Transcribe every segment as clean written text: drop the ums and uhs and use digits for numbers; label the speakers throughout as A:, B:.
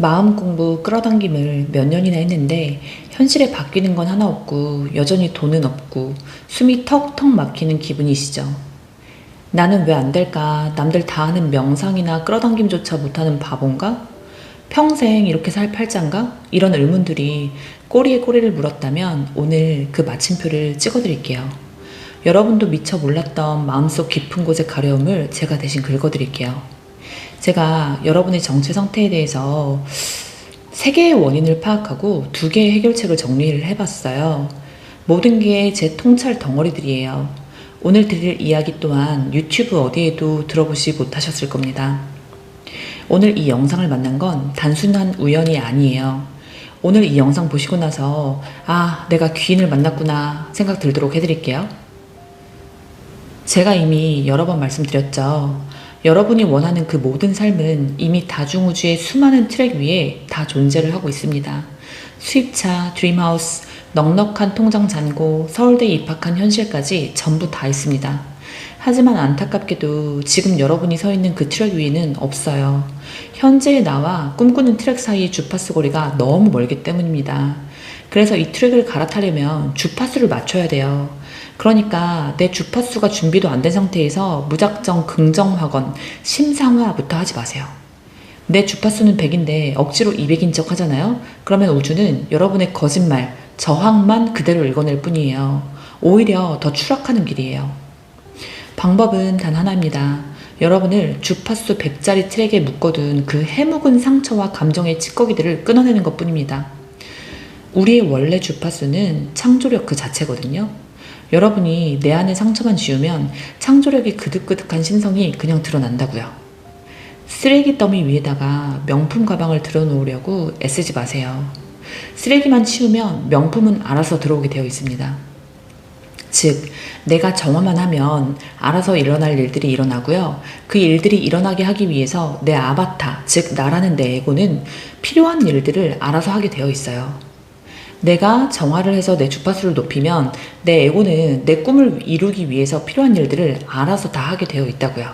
A: 마음 공부 끌어당김을 몇 년이나 했는데 현실에 바뀌는 건 하나 없고 여전히 돈은 없고 숨이 턱턱 막히는 기분이시죠. 나는 왜 안 될까? 남들 다 하는 명상이나 끌어당김조차 못하는 바본가? 평생 이렇게 살 팔자인가? 이런 의문들이 꼬리에 꼬리를 물었다면 오늘 그 마침표를 찍어드릴게요. 여러분도 미처 몰랐던 마음속 깊은 곳의 가려움을 제가 대신 긁어드릴게요. 제가 여러분의 정체 상태에 대해서 세 개의 원인을 파악하고 두 개의 해결책을 정리를 해봤어요. 모든 게 제 통찰 덩어리들이에요. 오늘 드릴 이야기 또한 유튜브 어디에도 들어보지 못하셨을 겁니다. 오늘 이 영상을 만난 건 단순한 우연이 아니에요. 오늘 이 영상 보시고 나서 내가 귀인을 만났구나 생각 들도록 해드릴게요. 제가 이미 여러 번 말씀드렸죠. 여러분이 원하는 그 모든 삶은 이미 다중우주의 수많은 트랙 위에 다 존재를 하고 있습니다. 수입차, 드림하우스, 넉넉한 통장 잔고, 서울대에 입학한 현실까지 전부 다 있습니다. 하지만 안타깝게도 지금 여러분이 서 있는 그 트랙 위에는 없어요. 현재의 나와 꿈꾸는 트랙 사이의 주파수 거리가 너무 멀기 때문입니다. 그래서 이 트랙을 갈아타려면 주파수를 맞춰야 돼요. 그러니까 내 주파수가 준비도 안 된 상태에서 무작정 긍정확언, 심상화부터 하지 마세요. 내 주파수는 100인데 억지로 200인 척 하잖아요? 그러면 우주는 여러분의 거짓말, 저항만 그대로 읽어낼 뿐이에요. 오히려 더 추락하는 길이에요. 방법은 단 하나입니다. 여러분을 주파수 100짜리 트랙에 묶어둔 그 해묵은 상처와 감정의 찌꺼기들을 끊어내는 것 뿐입니다. 우리의 원래 주파수는 창조력 그 자체거든요. 여러분이 내 안에 상처만 지우면 창조력이 그득그득한 신성이 그냥 드러난다고요. 쓰레기 더미 위에다가 명품 가방을 들어놓으려고 애쓰지 마세요. 쓰레기만 치우면 명품은 알아서 들어오게 되어 있습니다. 즉, 내가 정화만 하면 알아서 일어날 일들이 일어나고요. 그 일들이 일어나게 하기 위해서 내 아바타, 즉 나라는 내 에고는 필요한 일들을 알아서 하게 되어 있어요. 내가 정화를 해서 내 주파수를 높이면 내 에고는 내 꿈을 이루기 위해서 필요한 일들을 알아서 다 하게 되어 있다고요.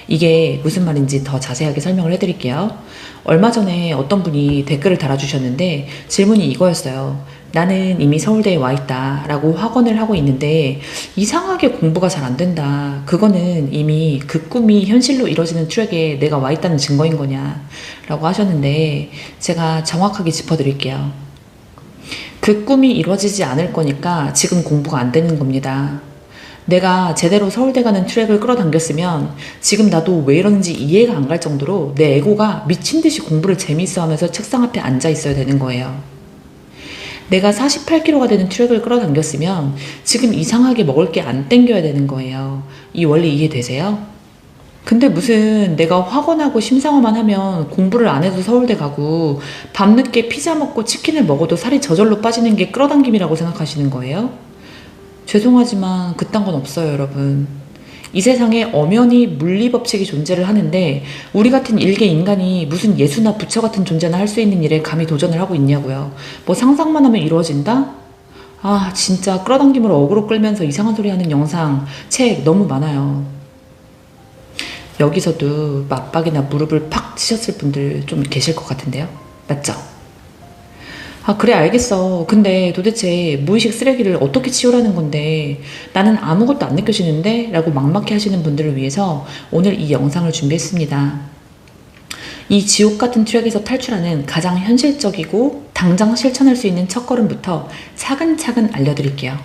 A: 이게 무슨 말인지 더 자세하게 설명을 해드릴게요. 얼마 전에 어떤 분이 댓글을 달아주셨는데 질문이 이거였어요. 나는 이미 서울대에 와 있다 라고 확언을 하고 있는데 이상하게 공부가 잘 안 된다. 그거는 이미 그 꿈이 현실로 이루어지는 트랙에 내가 와 있다는 증거인 거냐 라고 하셨는데 제가 정확하게 짚어드릴게요. 그 꿈이 이루어지지 않을 거니까 지금 공부가 안 되는 겁니다. 내가 제대로 서울대 가는 트랙을 끌어당겼으면 지금 나도 왜 이러는지 이해가 안 갈 정도로 내 에고가 미친 듯이 공부를 재밌어 하면서 책상 앞에 앉아 있어야 되는 거예요. 내가 48kg가 되는 트랙을 끌어당겼으면 지금 이상하게 먹을 게 안 땡겨야 되는 거예요. 이 원리 이해되세요? 근데 무슨 내가 확언하고 심상화만 하면 공부를 안 해도 서울대 가고 밤늦게 피자 먹고 치킨을 먹어도 살이 저절로 빠지는 게 끌어당김이라고 생각하시는 거예요? 죄송하지만 그딴 건 없어요, 여러분. 이 세상에 엄연히 물리법칙이 존재를 하는데 우리 같은 일개 인간이 무슨 예수나 부처 같은 존재나 할 수 있는 일에 감히 도전을 하고 있냐고요. 뭐 상상만 하면 이루어진다? 진짜 끌어당김으로 어그로 끌면서 이상한 소리 하는 영상, 책 너무 많아요. 여기서도 맞박이나 무릎을 팍 치셨을 분들 좀 계실 것 같은데요? 맞죠? 그래 알겠어. 근데 도대체 무의식 쓰레기를 어떻게 치우라는 건데 나는 아무것도 안 느껴지는데? 라고 막막해 하시는 분들을 위해서 오늘 이 영상을 준비했습니다. 이 지옥 같은 트랙에서 탈출하는 가장 현실적이고 당장 실천할 수 있는 첫걸음부터 차근차근 알려드릴게요.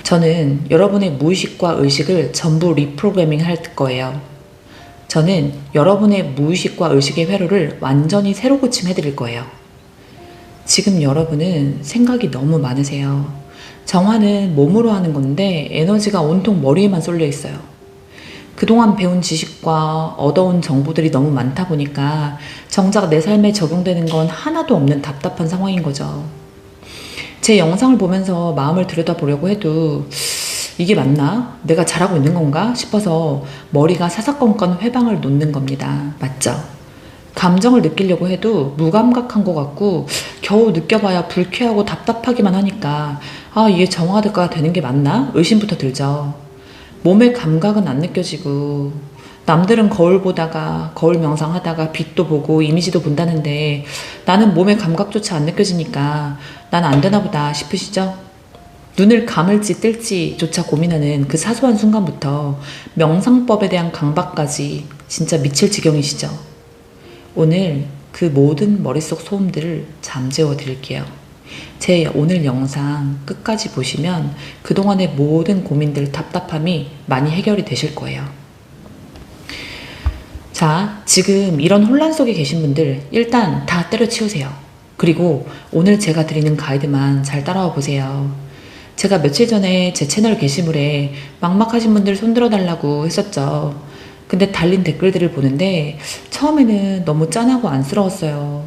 A: 저는 여러분의 무의식과 의식을 전부 리프로그래밍 할 거예요. 저는 여러분의 무의식과 의식의 회로를 완전히 새로 고침해 드릴 거예요. 지금 여러분은 생각이 너무 많으세요. 정화는 몸으로 하는 건데 에너지가 온통 머리에만 쏠려 있어요. 그동안 배운 지식과 얻어온 정보들이 너무 많다 보니까 정작 내 삶에 적용되는 건 하나도 없는 답답한 상황인 거죠. 제 영상을 보면서 마음을 들여다보려고 해도 이게 맞나? 내가 잘하고 있는 건가? 싶어서 머리가 사사건건 회방을 놓는 겁니다. 맞죠? 감정을 느끼려고 해도 무감각한 것 같고 겨우 느껴봐야 불쾌하고 답답하기만 하니까 이게 정화가 되는 게 맞나? 의심부터 들죠. 몸의 감각은 안 느껴지고 남들은 거울 보다가 거울 명상하다가 빛도 보고 이미지도 본다는데 나는 몸의 감각조차 안 느껴지니까 난 안 되나 보다 싶으시죠? 눈을 감을지 뜰지조차 고민하는 그 사소한 순간부터 명상법에 대한 강박까지 진짜 미칠 지경이시죠? 오늘 그 모든 머릿속 소음들을 잠재워 드릴게요. 제 오늘 영상 끝까지 보시면 그동안의 모든 고민들, 답답함이 많이 해결이 되실 거예요. 자, 지금 이런 혼란 속에 계신 분들 일단 다 때려치우세요. 그리고 오늘 제가 드리는 가이드만 잘 따라와 보세요. 제가 며칠 전에 제 채널 게시물에 막막하신 분들 손들어 달라고 했었죠. 근데 달린 댓글들을 보는데 처음에는 너무 짠하고 안쓰러웠어요.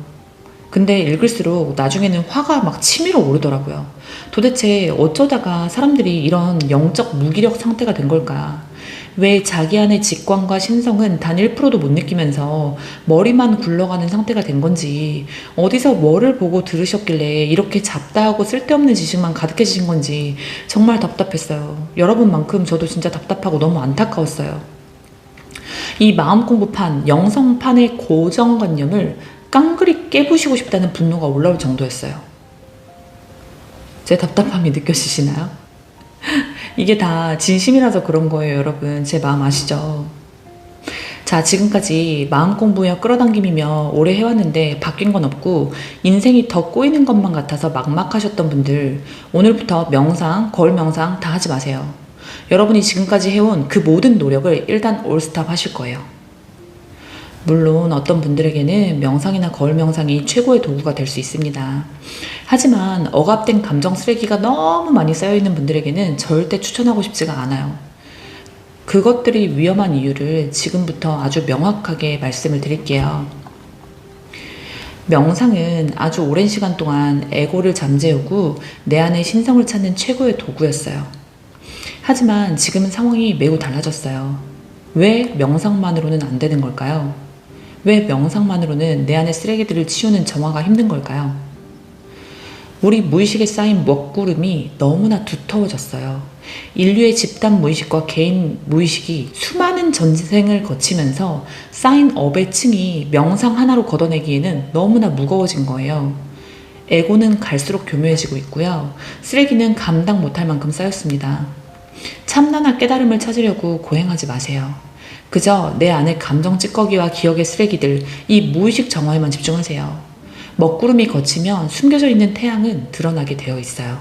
A: 근데 읽을수록 나중에는 화가 막 치밀어 오르더라고요. 도대체 어쩌다가 사람들이 이런 영적 무기력 상태가 된 걸까? 왜 자기 안의 직관과 신성은 단 1%도 못 느끼면서 머리만 굴러가는 상태가 된 건지, 어디서 뭐를 보고 들으셨길래 이렇게 잡다하고 쓸데없는 지식만 가득해지신 건지 정말 답답했어요. 여러분만큼 저도 진짜 답답하고 너무 안타까웠어요. 이 마음 공부판, 영성판의 고정관념을 깡그리 깨부시고 싶다는 분노가 올라올 정도였어요. 제 답답함이 느껴지시나요? 이게 다 진심이라서 그런 거예요, 여러분. 제 마음 아시죠? 자, 지금까지 마음 공부며 끌어당김이며 오래 해왔는데 바뀐 건 없고 인생이 더 꼬이는 것만 같아서 막막하셨던 분들, 오늘부터 명상, 거울 명상 다 하지 마세요. 여러분이 지금까지 해온 그 모든 노력을 일단 올스탑 하실 거예요. 물론 어떤 분들에게는 명상이나 거울 명상이 최고의 도구가 될 수 있습니다. 하지만 억압된 감정 쓰레기가 너무 많이 쌓여있는 분들에게는 절대 추천하고 싶지가 않아요. 그것들이 위험한 이유를 지금부터 아주 명확하게 말씀을 드릴게요. 명상은 아주 오랜 시간 동안 에고를 잠재우고 내 안의 신성을 찾는 최고의 도구였어요. 하지만 지금은 상황이 매우 달라졌어요. 왜 명상만으로는 안 되는 걸까요? 왜 명상만으로는 내 안의 쓰레기들을 치우는 정화가 힘든 걸까요? 우리 무의식에 쌓인 먹구름이 너무나 두터워졌어요. 인류의 집단 무의식과 개인 무의식이 수많은 전생을 거치면서 쌓인 업의 층이 명상 하나로 걷어내기에는 너무나 무거워진 거예요. 에고는 갈수록 교묘해지고 있고요. 쓰레기는 감당 못할 만큼 쌓였습니다. 참나나 깨달음을 찾으려고 고행하지 마세요. 그저 내 안의 감정 찌꺼기와 기억의 쓰레기들, 이 무의식 정화에만 집중하세요. 먹구름이 걷히면 숨겨져 있는 태양은 드러나게 되어 있어요.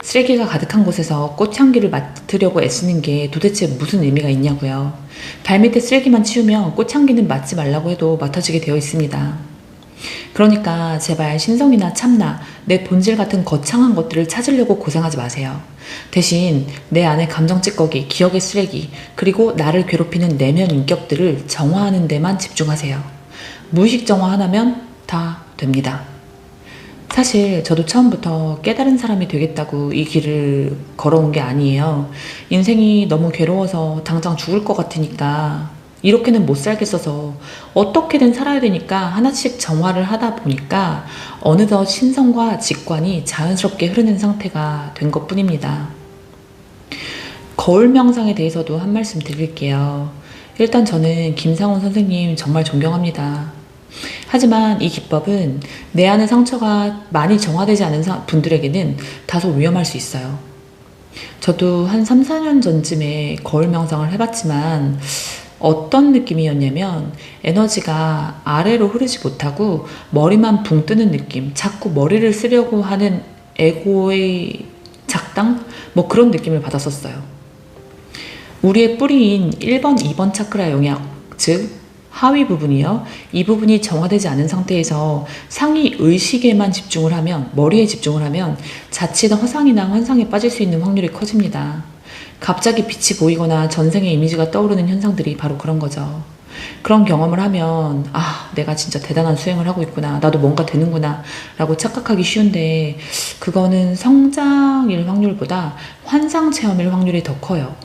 A: 쓰레기가 가득한 곳에서 꽃향기를 맡으려고 애쓰는 게 도대체 무슨 의미가 있냐고요. 발밑에 쓰레기만 치우면 꽃향기는 맡지 말라고 해도 맡아지게 되어 있습니다. 그러니까 제발 신성이나 참나, 내 본질 같은 거창한 것들을 찾으려고 고생하지 마세요. 대신 내 안의 감정 찌꺼기, 기억의 쓰레기, 그리고 나를 괴롭히는 내면 인격들을 정화하는 데만 집중하세요. 무의식 정화 하나면 다 됩니다. 사실 저도 처음부터 깨달은 사람이 되겠다고 이 길을 걸어온 게 아니에요. 인생이 너무 괴로워서 당장 죽을 것 같으니까, 이렇게는 못 살겠어서 어떻게든 살아야 되니까 하나씩 정화를 하다 보니까 어느덧 신성과 직관이 자연스럽게 흐르는 상태가 된 것 뿐입니다. 거울 명상에 대해서도 한 말씀 드릴게요. 일단 저는 김상훈 선생님 정말 존경합니다. 하지만 이 기법은 내 안의 상처가 많이 정화되지 않은 분들에게는 다소 위험할 수 있어요. 저도 한 3, 4년 전쯤에 거울 명상을 해봤지만 어떤 느낌이었냐면 에너지가 아래로 흐르지 못하고 머리만 붕 뜨는 느낌, 자꾸 머리를 쓰려고 하는 에고의 작당? 뭐 그런 느낌을 받았었어요. 우리의 뿌리인 1번, 2번 차크라 영역, 즉 하위 부분이요. 이 부분이 정화되지 않은 상태에서 상위 의식에만 집중을 하면, 머리에 집중을 하면 자칫 허상이나 환상에 빠질 수 있는 확률이 커집니다. 갑자기 빛이 보이거나 전생의 이미지가 떠오르는 현상들이 바로 그런 거죠. 그런 경험을 하면 내가 진짜 대단한 수행을 하고 있구나, 나도 뭔가 되는구나 라고 착각하기 쉬운데, 그거는 성장일 확률보다 환상 체험일 확률이 더 커요.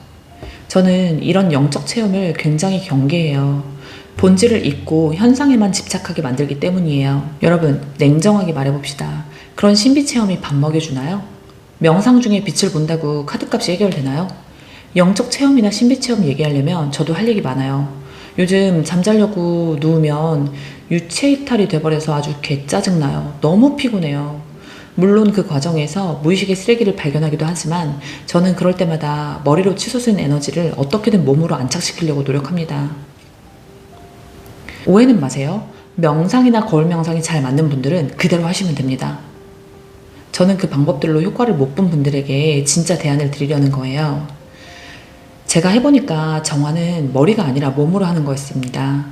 A: 저는 이런 영적 체험을 굉장히 경계해요. 본질을 잊고 현상에만 집착하게 만들기 때문이에요. 여러분, 냉정하게 말해봅시다. 그런 신비 체험이 밥 먹여주나요? 명상 중에 빛을 본다고 카드값이 해결되나요? 영적 체험이나 신비 체험 얘기하려면 저도 할 얘기 많아요. 요즘 잠자려고 누우면 유체 이탈이 돼버려서 아주 개짜증나요. 너무 피곤해요. 물론 그 과정에서 무의식의 쓰레기를 발견하기도 하지만 저는 그럴 때마다 머리로 치솟은 에너지를 어떻게든 몸으로 안착시키려고 노력합니다. 오해는 마세요. 명상이나 거울 명상이 잘 맞는 분들은 그대로 하시면 됩니다. 저는 그 방법들로 효과를 못 본 분들에게 진짜 대안을 드리려는 거예요. 제가 해보니까 정화는 머리가 아니라 몸으로 하는 거였습니다.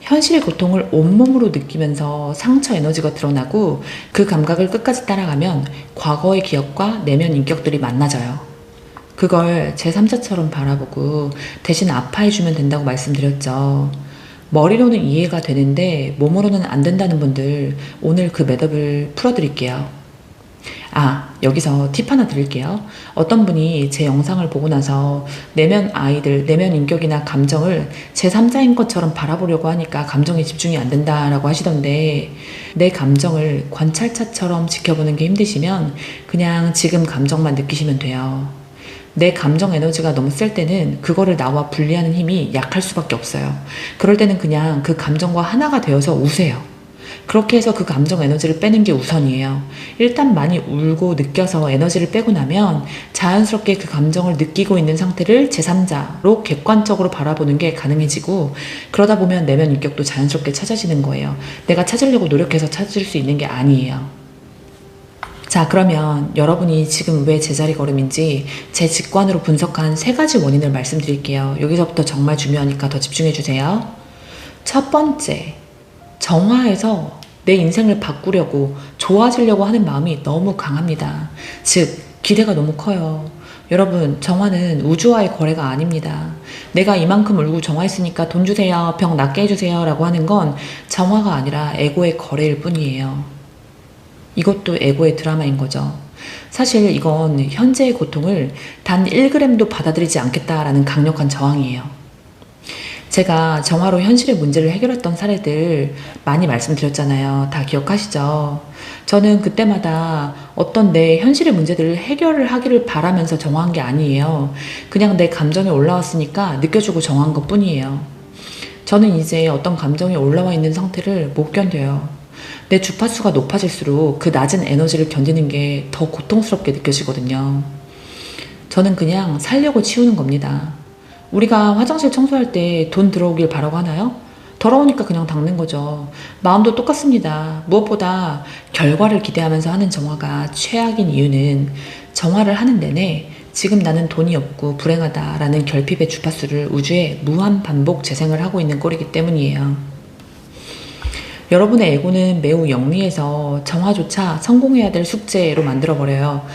A: 현실의 고통을 온몸으로 느끼면서 상처 에너지가 드러나고 그 감각을 끝까지 따라가면 과거의 기억과 내면 인격들이 만나져요. 그걸 제3자처럼 바라보고 대신 아파해주면 된다고 말씀드렸죠. 머리로는 이해가 되는데 몸으로는 안 된다는 분들 오늘 그 매듭을 풀어드릴게요. 여기서 팁 하나 드릴게요. 어떤 분이 제 영상을 보고 나서 내면 아이들, 내면 인격이나 감정을 제3자인 것처럼 바라보려고 하니까 감정에 집중이 안 된다라고 하시던데 내 감정을 관찰차처럼 지켜보는 게 힘드시면 그냥 지금 감정만 느끼시면 돼요. 내 감정 에너지가 너무 셀 때는 그거를 나와 분리하는 힘이 약할 수밖에 없어요. 그럴 때는 그냥 그 감정과 하나가 되어서 우세요. 그렇게 해서 그 감정 에너지를 빼는 게 우선이에요. 일단 많이 울고 느껴서 에너지를 빼고 나면 자연스럽게 그 감정을 느끼고 있는 상태를 제3자로 객관적으로 바라보는 게 가능해지고 그러다 보면 내면 인격도 자연스럽게 찾아지는 거예요. 내가 찾으려고 노력해서 찾을 수 있는 게 아니에요. 자, 그러면 여러분이 지금 왜 제자리 걸음인지 제 직관으로 분석한 3가지 원인을 말씀드릴게요. 여기서부터 정말 중요하니까 더 집중해 주세요. 첫 번째, 정화해서 내 인생을 바꾸려고 좋아지려고 하는 마음이 너무 강합니다. 즉 기대가 너무 커요. 여러분, 정화는 우주와의 거래가 아닙니다. 내가 이만큼 울고 정화했으니까 돈 주세요, 병 낫게 해주세요 라고 하는 건 정화가 아니라 에고의 거래일 뿐이에요. 이것도 에고의 드라마인 거죠. 사실 이건 현재의 고통을 단 1g도 받아들이지 않겠다라는 강력한 저항이에요. 제가 정화로 현실의 문제를 해결했던 사례들 많이 말씀드렸잖아요. 다 기억하시죠? 저는 그때마다 어떤 내 현실의 문제들을 해결을 하기를 바라면서 정화한 게 아니에요. 그냥 내 감정이 올라왔으니까 느껴주고 정한 것 뿐이에요. 저는 이제 어떤 감정이 올라와 있는 상태를 못 견뎌요. 내 주파수가 높아질수록 그 낮은 에너지를 견디는 게 더 고통스럽게 느껴지거든요. 저는 그냥 살려고 치우는 겁니다. 우리가 화장실 청소할 때 돈 들어오길 바라고 하나요? 더러우니까 그냥 닦는 거죠. 마음도 똑같습니다. 무엇보다 결과를 기대하면서 하는 정화가 최악인 이유는 정화를 하는 내내 지금 나는 돈이 없고 불행하다라는 결핍의 주파수를 우주에 무한 반복 재생을 하고 있는 꼴이기 때문이에요. 여러분의 에고는 매우 영리해서 정화조차 성공해야 될 숙제로 만들어버려요.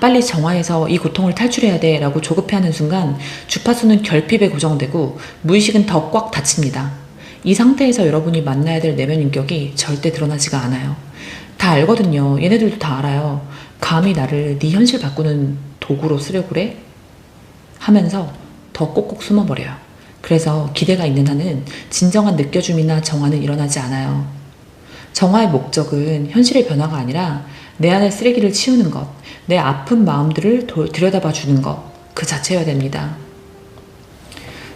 A: 빨리 정화해서 이 고통을 탈출해야 돼 라고 조급해하는 순간 주파수는 결핍에 고정되고 무의식은 더 꽉 닫힙니다. 이 상태에서 여러분이 만나야 될 내면 인격이 절대 드러나지가 않아요. 다 알거든요. 얘네들도 다 알아요. 감히 나를 네 현실 바꾸는 도구로 쓰려고 그래? 하면서 더 꼭꼭 숨어버려요. 그래서 기대가 있는 한은 진정한 느껴줌이나 정화는 일어나지 않아요. 정화의 목적은 현실의 변화가 아니라 내 안의 쓰레기를 치우는 것, 내 아픈 마음들을 들여다봐 주는 것, 그 자체여야 됩니다.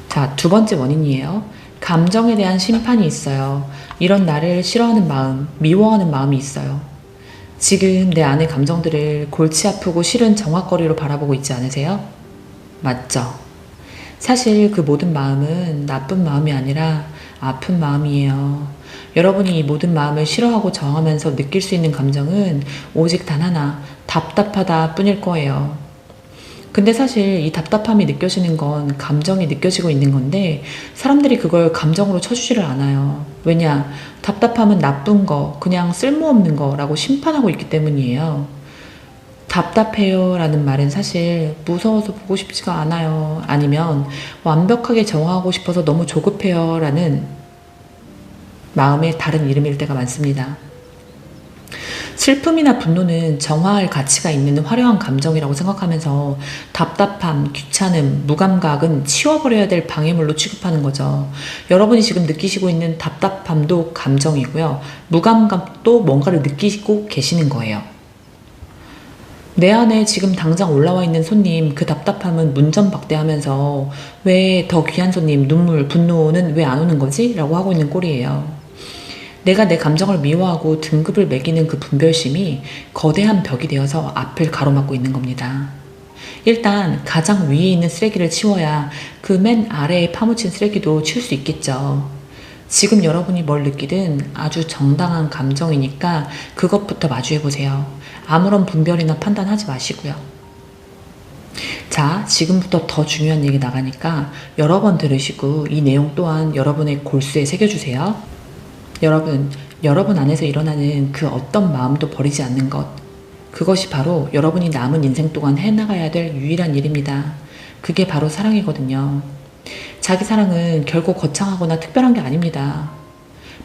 A: 자, 2번째 원인이에요. 감정에 대한 심판이 있어요. 이런 나를 싫어하는 마음, 미워하는 마음이 있어요. 지금 내 안의 감정들을 골치 아프고 싫은 정화거리로 바라보고 있지 않으세요? 맞죠? 사실 그 모든 마음은 나쁜 마음이 아니라 아픈 마음이에요. 여러분이 이 모든 마음을 싫어하고 저항하면서 느낄 수 있는 감정은 오직 단 하나, 답답하다 뿐일 거예요. 근데 사실 이 답답함이 느껴지는 건 감정이 느껴지고 있는 건데 사람들이 그걸 감정으로 쳐주지를 않아요. 왜냐? 답답함은 나쁜 거, 그냥 쓸모없는 거라고 심판하고 있기 때문이에요. 답답해요 라는 말은 사실 무서워서 보고 싶지가 않아요. 아니면 완벽하게 정화하고 싶어서 너무 조급해요 라는 마음의 다른 이름일 때가 많습니다. 슬픔이나 분노는 정화할 가치가 있는 화려한 감정이라고 생각하면서 답답함, 귀찮음, 무감각은 치워버려야 될 방해물로 취급하는 거죠. 여러분이 지금 느끼시고 있는 답답함도 감정이고요. 무감각도 뭔가를 느끼고 계시는 거예요. 내 안에 지금 당장 올라와 있는 손님 그 답답함은 문전박대하면서 왜 더 귀한 손님 눈물 분노는 왜 안 오는 거지? 라고 하고 있는 꼴이에요. 내가 내 감정을 미워하고 등급을 매기는 그 분별심이 거대한 벽이 되어서 앞을 가로막고 있는 겁니다. 일단 가장 위에 있는 쓰레기를 치워야 그 맨 아래에 파묻힌 쓰레기도 치울 수 있겠죠. 지금 여러분이 뭘 느끼든 아주 정당한 감정이니까 그것부터 마주해보세요. 아무런 분별이나 판단하지 마시고요. 자, 지금부터 더 중요한 얘기 나가니까 여러 번 들으시고 이 내용 또한 여러분의 골수에 새겨주세요. 여러분 안에서 일어나는 그 어떤 마음도 버리지 않는 것. 그것이 바로 여러분이 남은 인생 동안 해나가야 될 유일한 일입니다. 그게 바로 사랑이거든요. 자기 사랑은 결코 거창하거나 특별한 게 아닙니다.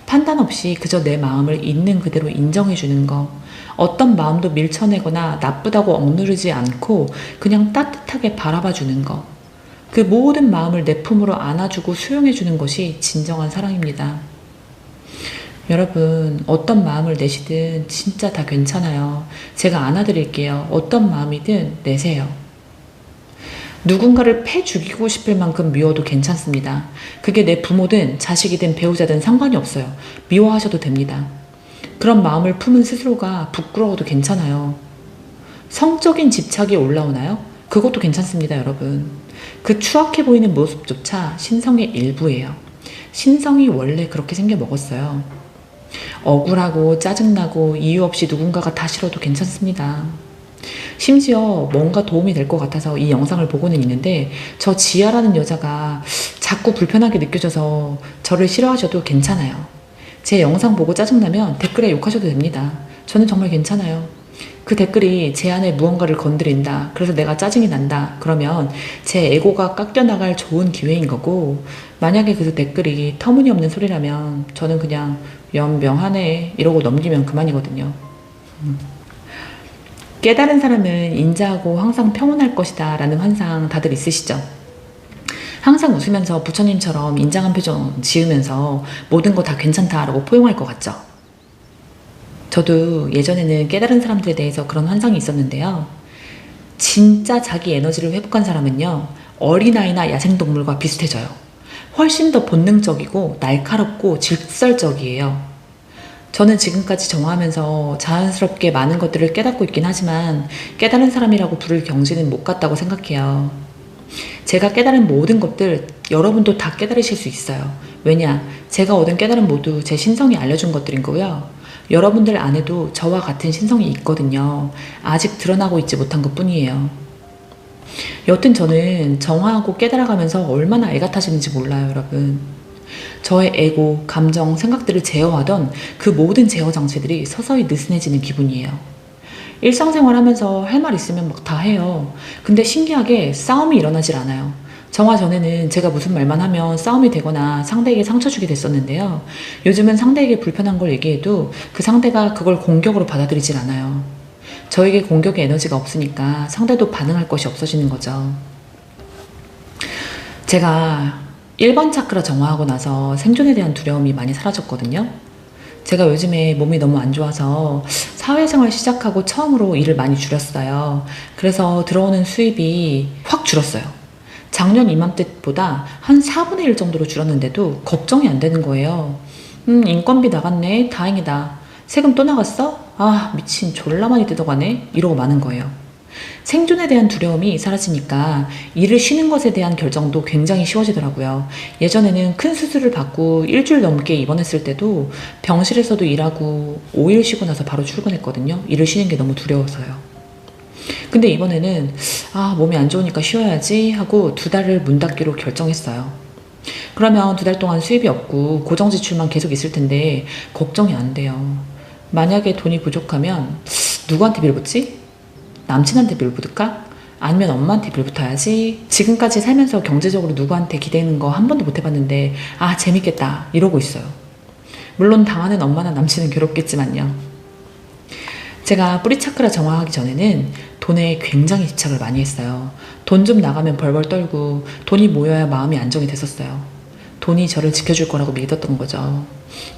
A: 판단 없이 그저 내 마음을 있는 그대로 인정해주는 거. 어떤 마음도 밀쳐내거나 나쁘다고 억누르지 않고 그냥 따뜻하게 바라봐주는 거. 그 모든 마음을 내 품으로 안아주고 수용해주는 것이 진정한 사랑입니다. 여러분, 어떤 마음을 내시든 진짜 다 괜찮아요. 제가 안아드릴게요. 어떤 마음이든 내세요. 누군가를 패 죽이고 싶을 만큼 미워도 괜찮습니다. 그게 내 부모든 자식이든 배우자든 상관이 없어요. 미워하셔도 됩니다. 그런 마음을 품은 스스로가 부끄러워도 괜찮아요. 성적인 집착이 올라오나요? 그것도 괜찮습니다, 여러분. 그 추악해 보이는 모습조차 신성의 일부예요. 신성이 원래 그렇게 생겨 먹었어요. 억울하고 짜증나고 이유 없이 누군가가 다 싫어도 괜찮습니다. 심지어 뭔가 도움이 될 것 같아서 이 영상을 보고는 있는데 저 지아라는 여자가 자꾸 불편하게 느껴져서 저를 싫어하셔도 괜찮아요. 제 영상 보고 짜증나면 댓글에 욕하셔도 됩니다. 저는 정말 괜찮아요. 그 댓글이 제 안에 무언가를 건드린다. 그래서 내가 짜증이 난다. 그러면 제 에고가 깎여나갈 좋은 기회인 거고, 만약에 그 댓글이 터무니없는 소리라면 저는 그냥 연병하네 이러고 넘기면 그만이거든요. 깨달은 사람은 인자하고 항상 평온할 것이다 라는 환상 다들 있으시죠? 항상 웃으면서 부처님처럼 인장한 표정 지으면서 모든 거 다 괜찮다라고 포용할 것 같죠? 저도 예전에는 깨달은 사람들에 대해서 그런 환상이 있었는데요. 진짜 자기 에너지를 회복한 사람은요, 어린아이나 야생동물과 비슷해져요. 훨씬 더 본능적이고 날카롭고 직설적이에요. 저는 지금까지 정화하면서 자연스럽게 많은 것들을 깨닫고 있긴 하지만 깨달은 사람이라고 부를 경지는 못 갔다고 생각해요. 제가 깨달은 모든 것들 여러분도 다 깨달으실 수 있어요. 왜냐? 제가 얻은 깨달음 모두 제 신성이 알려준 것들인 거고요. 여러분들 안에도 저와 같은 신성이 있거든요. 아직 드러나고 있지 못한 것 뿐이에요. 여튼 저는 정화하고 깨달아가면서 얼마나 애가 타시는지 몰라요, 여러분. 저의 에고, 감정, 생각들을 제어하던 그 모든 제어 장치들이 서서히 느슨해지는 기분이에요. 일상생활 하면서 할 말 있으면 막 다 해요. 근데 신기하게 싸움이 일어나질 않아요. 정화 전에는 제가 무슨 말만 하면 싸움이 되거나 상대에게 상처 주게 됐었는데요. 요즘은 상대에게 불편한 걸 얘기해도 그 상대가 그걸 공격으로 받아들이질 않아요. 저에게 공격의 에너지가 없으니까 상대도 반응할 것이 없어지는 거죠. 제가 1번 차크라 정화하고 나서 생존에 대한 두려움이 많이 사라졌거든요. 제가 요즘에 몸이 너무 안 좋아서 사회생활 시작하고 처음으로 일을 많이 줄였어요. 그래서 들어오는 수입이 확 줄었어요. 작년 이맘때보다 한 4분의 1 정도로 줄었는데도 걱정이 안 되는 거예요. 인건비 나갔네. 다행이다. 세금 또 나갔어? 아, 미친, 졸라 많이 뜯어가네. 이러고 마는 거예요. 생존에 대한 두려움이 사라지니까 일을 쉬는 것에 대한 결정도 굉장히 쉬워지더라고요. 예전에는 큰 수술을 받고 일주일 넘게 입원했을 때도 병실에서도 일하고 5일 쉬고 나서 바로 출근했거든요. 일을 쉬는 게 너무 두려워서요. 근데 이번에는 몸이 안 좋으니까 쉬어야지 하고 2달을 문 닫기로 결정했어요. 그러면 2달 동안 수입이 없고 고정 지출만 계속 있을 텐데 걱정이 안 돼요. 만약에 돈이 부족하면 누구한테 빌붙지? 남친한테 빌붙을까? 아니면 엄마한테 빌붙어야지. 지금까지 살면서 경제적으로 누구한테 기대는 거 한 번도 못 해봤는데 재밌겠다 이러고 있어요. 물론 당하는 엄마나 남친은 괴롭겠지만요. 제가 뿌리 차크라 정화하기 전에는 돈에 굉장히 집착을 많이 했어요. 돈 좀 나가면 벌벌 떨고 돈이 모여야 마음이 안정이 됐었어요. 돈이 저를 지켜줄 거라고 믿었던 거죠.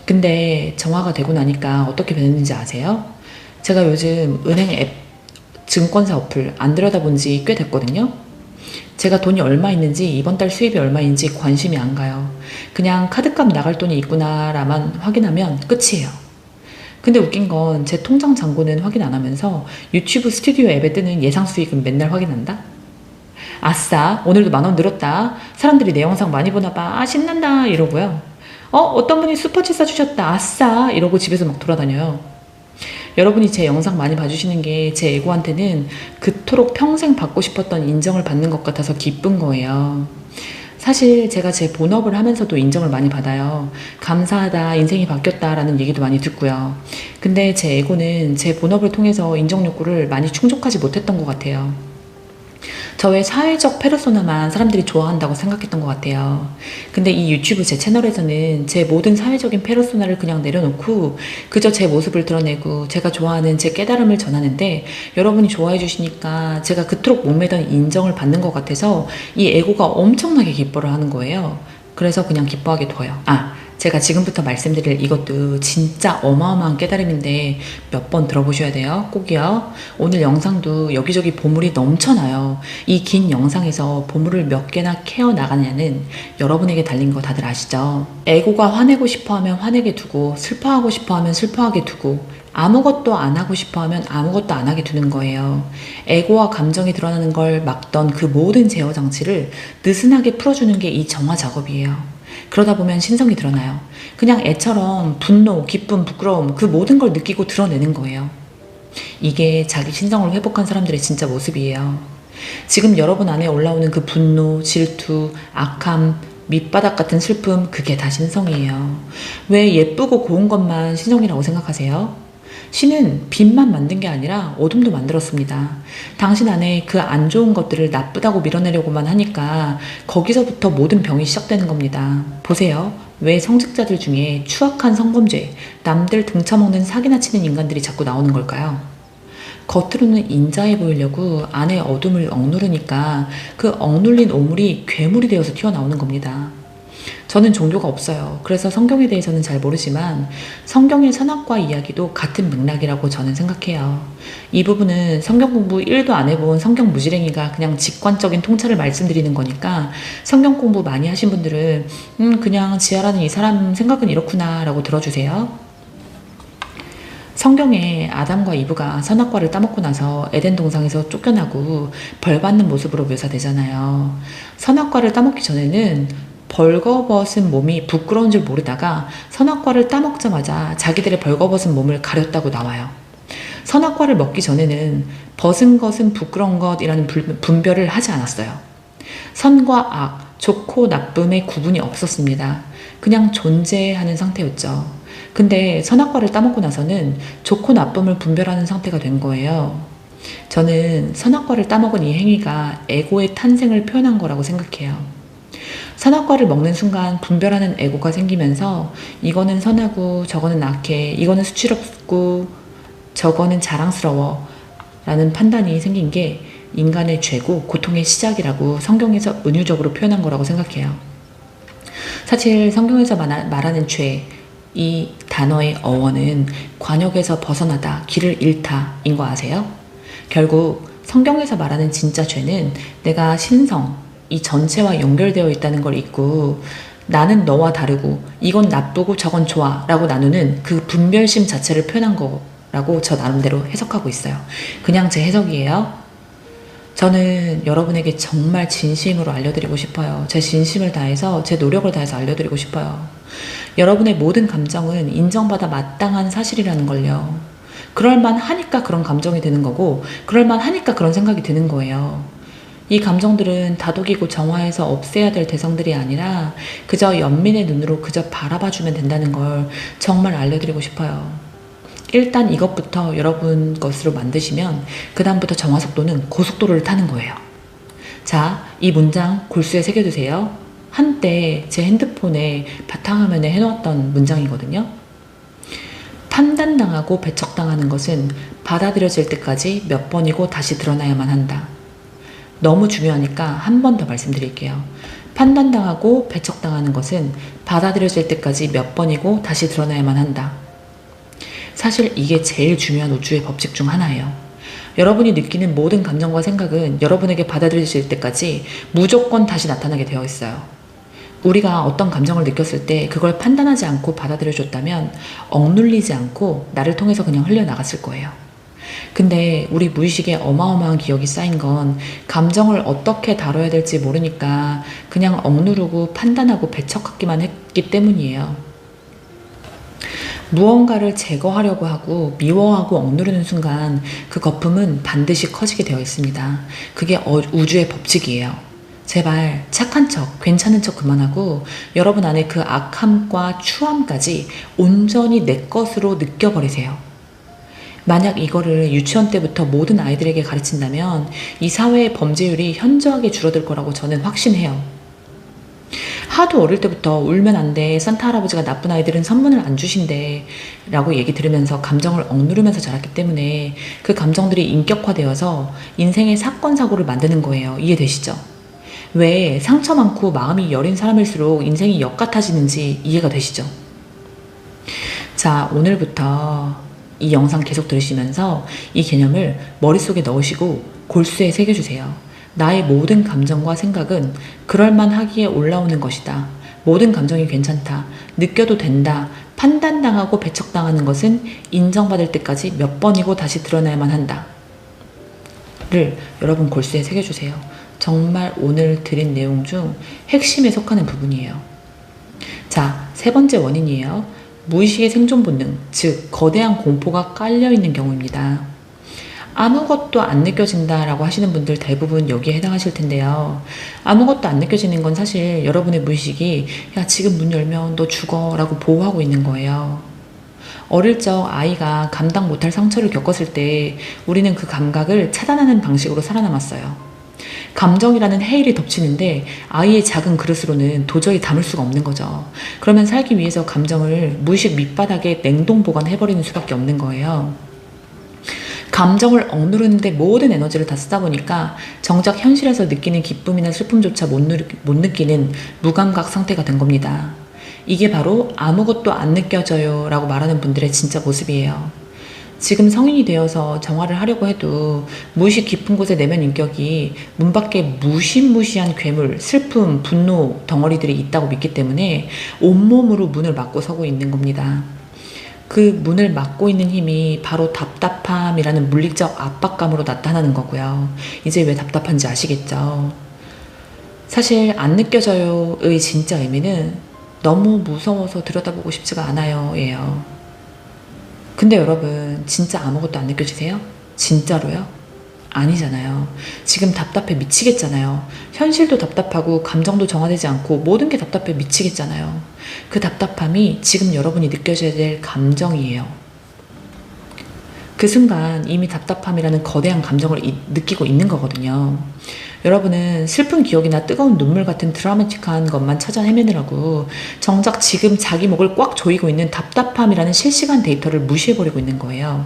A: 근데 정화가 되고 나니까 어떻게 변했는지 아세요? 제가 요즘 은행 앱 증권사 어플 안 들여다본 지 꽤 됐거든요. 제가 돈이 얼마 있는지 이번 달 수입이 얼마인지 관심이 안 가요. 그냥 카드값 나갈 돈이 있구나라만 확인하면 끝이에요. 근데 웃긴 건 제 통장 잔고는 확인 안 하면서 유튜브 스튜디오 앱에 뜨는 예상 수익은 맨날 확인한다? 아싸, 오늘도 10,000원 늘었다. 사람들이 내 영상 많이 보나 봐. 아, 신난다. 이러고요. 어떤 분이 슈퍼챗 사주셨다. 아싸. 이러고 집에서 막 돌아다녀요. 여러분이 제 영상 많이 봐주시는 게 제 에고한테는 그토록 평생 받고 싶었던 인정을 받는 것 같아서 기쁜 거예요. 사실 제가 제 본업을 하면서도 인정을 많이 받아요. 감사하다, 인생이 바뀌었다라는 얘기도 많이 듣고요. 근데 제 에고는 제 본업을 통해서 인정 욕구를 많이 충족하지 못했던 것 같아요. 저의 사회적 페르소나만 사람들이 좋아한다고 생각했던 것 같아요. 근데 이 유튜브 제 채널에서는 제 모든 사회적인 페르소나를 그냥 내려놓고 그저 제 모습을 드러내고 제가 좋아하는 제 깨달음을 전하는데 여러분이 좋아해 주시니까 제가 그토록 목매던 인정을 받는 것 같아서 이 에고가 엄청나게 기뻐를 하는 거예요. 그래서 그냥 기뻐하게 둬요. 제가 지금부터 말씀드릴 이것도 진짜 어마어마한 깨달음인데 몇 번 들어보셔야 돼요. 꼭이요. 오늘 영상도 여기저기 보물이 넘쳐나요. 이 긴 영상에서 보물을 몇 개나 캐어 나가냐는 여러분에게 달린 거 다들 아시죠? 에고가 화내고 싶어하면 화내게 두고 슬퍼하고 싶어하면 슬퍼하게 두고 아무것도 안 하고 싶어하면 아무것도 안 하게 두는 거예요. 에고와 감정이 드러나는 걸 막던 그 모든 제어 장치를 느슨하게 풀어주는 게 이 정화 작업이에요. 그러다 보면 신성이 드러나요. 그냥 애처럼 분노, 기쁨, 부끄러움 그 모든 걸 느끼고 드러내는 거예요. 이게 자기 신성을 회복한 사람들의 진짜 모습이에요. 지금 여러분 안에 올라오는 그 분노, 질투, 악함, 밑바닥 같은 슬픔 그게 다 신성이에요. 왜 예쁘고 고운 것만 신성이라고 생각하세요? 신은 빛만 만든 게 아니라 어둠도 만들었습니다. 당신 안에 그 안 좋은 것들을 나쁘다고 밀어내려고만 하니까 거기서부터 모든 병이 시작되는 겁니다. 보세요. 왜 성직자들 중에 추악한 성범죄, 남들 등쳐먹는 사기나 치는 인간들이 자꾸 나오는 걸까요? 겉으로는 인자해 보이려고 안에 어둠을 억누르니까 그 억눌린 오물이 괴물이 되어서 튀어나오는 겁니다. 저는 종교가 없어요. 그래서 성경에 대해서는 잘 모르지만 성경의 선악과 이야기도 같은 맥락이라고 저는 생각해요. 이 부분은 성경 공부 1도 안 해본 성경 무지랭이가 그냥 직관적인 통찰을 말씀드리는 거니까 성경 공부 많이 하신 분들은 그냥 지하라는 이 사람 생각은 이렇구나 라고 들어주세요. 성경에 아담과 이브가 선악과를 따먹고 나서 에덴 동상에서 쫓겨나고 벌 받는 모습으로 묘사되잖아요. 선악과를 따먹기 전에는 벌거벗은 몸이 부끄러운 줄 모르다가 선악과를 따먹자마자 자기들의 벌거벗은 몸을 가렸다고 나와요. 선악과를 먹기 전에는 벗은 것은 부끄러운 것이라는 분별을 하지 않았어요. 선과 악, 좋고 나쁨의 구분이 없었습니다. 그냥 존재하는 상태였죠. 근데 선악과를 따먹고 나서는 좋고 나쁨을 분별하는 상태가 된 거예요. 저는 선악과를 따먹은 이 행위가 에고의 탄생을 표현한 거라고 생각해요. 선악과를 먹는 순간 분별하는 에고가 생기면서 이거는 선하고 저거는 악해, 이거는 수치롭고 저거는 자랑스러워 라는 판단이 생긴 게 인간의 죄고 고통의 시작이라고 성경에서 은유적으로 표현한 거라고 생각해요. 사실 성경에서 말하는 죄, 이 단어의 어원은 관역에서 벗어나다, 길을 잃다 인 거 아세요? 결국 성경에서 말하는 진짜 죄는 내가 신성, 이 전체와 연결되어 있다는 걸 잊고 나는 너와 다르고 이건 나쁘고 저건 좋아 라고 나누는 그 분별심 자체를 표현한 거라고 저 나름대로 해석하고 있어요. 그냥 제 해석이에요. 저는 여러분에게 정말 진심으로 알려드리고 싶어요. 제 진심을 다해서 제 노력을 다해서 알려드리고 싶어요. 여러분의 모든 감정은 인정받아 마땅한 사실이라는 걸요. 그럴만하니까 그런 감정이 드는 거고 그럴만하니까 그런 생각이 드는 거예요. 이 감정들은 다독이고 정화해서 없애야 될 대상들이 아니라 그저 연민의 눈으로 그저 바라봐주면 된다는 걸 정말 알려드리고 싶어요. 일단 이것부터 여러분 것으로 만드시면 그 다음부터 정화 속도는 고속도로를 타는 거예요. 자, 이 문장 골수에 새겨두세요. 한때 제 핸드폰에 바탕화면에 해놓았던 문장이거든요. 판단당하고 배척당하는 것은 받아들여질 때까지 몇 번이고 다시 드러나야만 한다. 너무 중요하니까 한 번 더 말씀드릴게요. 판단당하고 배척당하는 것은 받아들여질 때까지 몇 번이고 다시 드러나야만 한다. 사실 이게 제일 중요한 우주의 법칙 중 하나예요. 여러분이 느끼는 모든 감정과 생각은 여러분에게 받아들여질 때까지 무조건 다시 나타나게 되어 있어요. 우리가 어떤 감정을 느꼈을 때 그걸 판단하지 않고 받아들여줬다면 억눌리지 않고 나를 통해서 그냥 흘려나갔을 거예요. 근데 우리 무의식에 어마어마한 기억이 쌓인 건 감정을 어떻게 다뤄야 될지 모르니까 그냥 억누르고 판단하고 배척하기만 했기 때문이에요. 무언가를 제거하려고 하고 미워하고 억누르는 순간 그 거품은 반드시 커지게 되어 있습니다. 그게 우주의 법칙이에요. 제발 착한 척, 괜찮은 척 그만하고 여러분 안에 그 악함과 추함까지 온전히 내 것으로 느껴버리세요. 만약 이거를 유치원 때부터 모든 아이들에게 가르친다면 이 사회의 범죄율이 현저하게 줄어들 거라고 저는 확신해요. 하도 어릴 때부터 울면 안 돼, 산타 할아버지가 나쁜 아이들은 선물을 안 주신대 라고 얘기 들으면서 감정을 억누르면서 자랐기 때문에 그 감정들이 인격화되어서 인생의 사건 사고를 만드는 거예요. 이해되시죠? 왜 상처 많고 마음이 여린 사람일수록 인생이 역 같아지는지 이해가 되시죠? 자, 오늘부터 이 영상 계속 들으시면서 이 개념을 머릿속에 넣으시고 골수에 새겨주세요. 나의 모든 감정과 생각은 그럴만하기에 올라오는 것이다. 모든 감정이 괜찮다. 느껴도 된다. 판단당하고 배척당하는 것은 인정받을 때까지 몇 번이고 다시 드러나야만 한다. 를 여러분 골수에 새겨주세요. 정말 오늘 드린 내용 중 핵심에 속하는 부분이에요. 자, 세 번째 원인이에요. 무의식의 생존 본능, 즉 거대한 공포가 깔려있는 경우입니다. 아무것도 안 느껴진다라고 하시는 분들 대부분 여기에 해당하실 텐데요. 아무것도 안 느껴지는 건 사실 여러분의 무의식이 야 지금 문 열면 너 죽어 라고 보호하고 있는 거예요. 어릴 적 아이가 감당 못할 상처를 겪었을 때 우리는 그 감각을 차단하는 방식으로 살아남았어요. 감정이라는 해일이 덮치는데 아이의 작은 그릇으로는 도저히 담을 수가 없는 거죠. 그러면 살기 위해서 감정을 무의식 밑바닥에 냉동 보관해버리는 수밖에 없는 거예요. 감정을 억누르는데 모든 에너지를 다 쓰다 보니까 정작 현실에서 느끼는 기쁨이나 슬픔조차 못 느끼는 무감각 상태가 된 겁니다. 이게 바로 아무것도 안 느껴져요 라고 말하는 분들의 진짜 모습이에요. 지금 성인이 되어서 정화를 하려고 해도 무의식 깊은 곳에 내면 인격이 문 밖에 무시무시한 괴물, 슬픔, 분노 덩어리들이 있다고 믿기 때문에 온몸으로 문을 막고 서고 있는 겁니다. 그 문을 막고 있는 힘이 바로 답답함이라는 물리적 압박감으로 나타나는 거고요. 이제 왜 답답한지 아시겠죠? 사실 안 느껴져요의 진짜 의미는 너무 무서워서 들여다보고 싶지가 않아요 예요. 근데 여러분 진짜 아무것도 안 느껴지세요? 진짜로요? 아니잖아요. 지금 답답해 미치겠잖아요. 현실도 답답하고 감정도 정화되지 않고 모든 게 답답해 미치겠잖아요. 그 답답함이 지금 여러분이 느껴져야 될 감정이에요. 그 순간 이미 답답함이라는 거대한 감정을 느끼고 있는 거거든요. 여러분은 슬픈 기억이나 뜨거운 눈물 같은 드라마틱한 것만 찾아 헤매느라고 정작 지금 자기 목을 꽉 조이고 있는 답답함이라는 실시간 데이터를 무시해버리고 있는 거예요.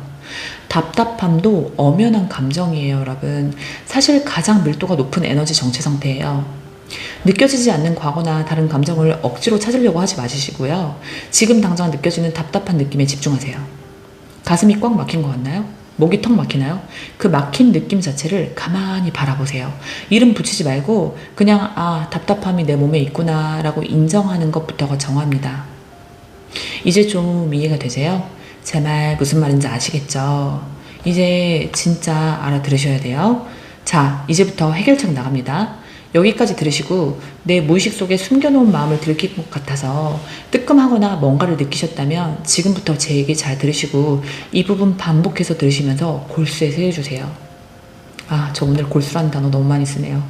A: 답답함도 엄연한 감정이에요, 여러분. 사실 가장 밀도가 높은 에너지 정체 상태예요. 느껴지지 않는 과거나 다른 감정을 억지로 찾으려고 하지 마시고요. 지금 당장 느껴지는 답답한 느낌에 집중하세요. 가슴이 꽉 막힌 것 같나요? 목이 턱 막히나요? 그 막힌 느낌 자체를 가만히 바라보세요. 이름 붙이지 말고 그냥 아 답답함이 내 몸에 있구나 라고 인정하는 것부터가 정화입니다. 이제 좀 이해가 되세요? 제 말 무슨 말인지 아시겠죠? 이제 진짜 알아들으셔야 돼요. 자, 이제부터 해결책 나갑니다. 여기까지 들으시고 내 무의식 속에 숨겨놓은 마음을 들킬 것 같아서 뜨끔하거나 뭔가를 느끼셨다면 지금부터 제 얘기 잘 들으시고 이 부분 반복해서 들으시면서 골수에 새겨주세요. 아, 저 오늘 골수라는 단어 너무 많이 쓰네요.